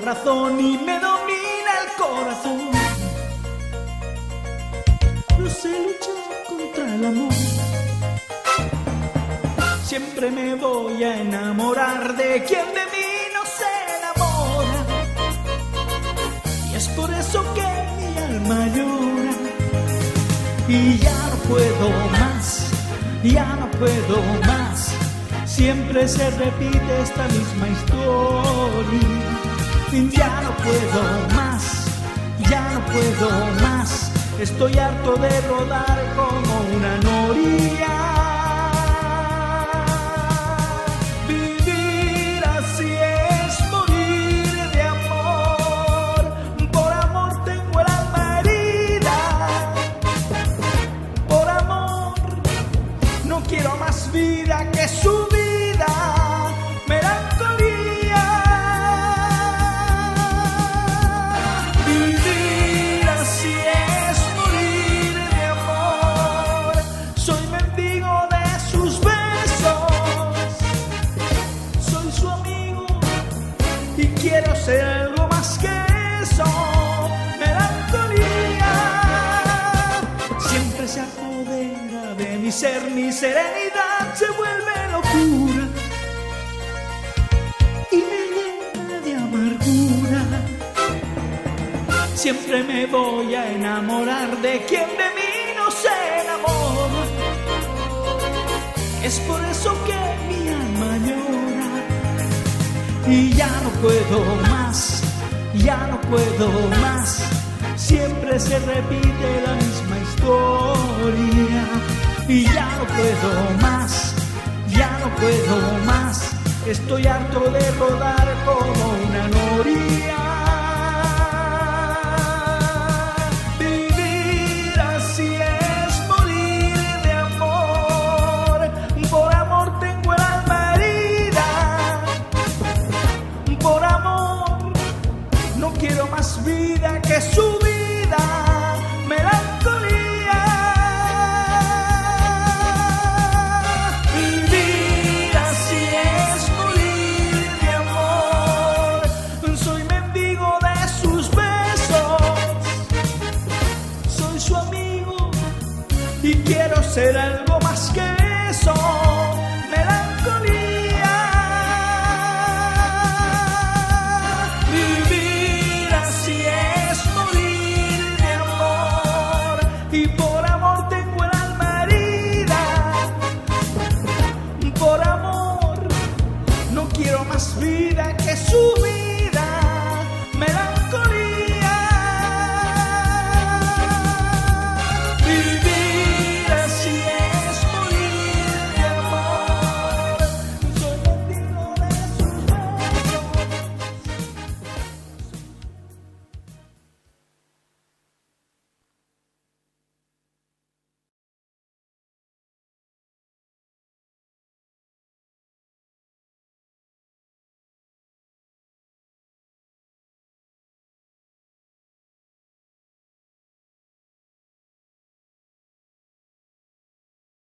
razón y me domina el corazón. No sé luchar contra el amor. Siempre me voy a enamorar de quien de mí no se enamora. Y es por eso que mi alma llora. Y ya no puedo más, ya no puedo más. Siempre se repite esta misma historia. Ya no puedo más, ya no puedo más. Estoy harto de rodar como una noria. Vivir así es morir de amor. Por amor tengo el alma herida. Por amor no quiero más vida que su vida. Quiero ser algo más que eso, melancolía. Siempre se apodera de mi ser, mi serenidad se vuelve locura y me llena de amargura. Siempre me voy a enamorar de quien de mí no se enamora. Es por eso que mi alma llora. Y ya no puedo más, ya no puedo más. Siempre se repite la misma historia. Y ya no puedo más, ya no puedo más. Estoy harto de rodar como una noria. Vivir así es morir de amor. Por amor tengo el alma herida. Por amor no quiero más vida que su vida, melancolía. Vivir así es morir de amor. Soy mendigo de sus besos, soy su amigo y quiero ser algo más que eso, melancolía. Y por amor tengo el alma herida. Por amor no quiero más vida que su vida.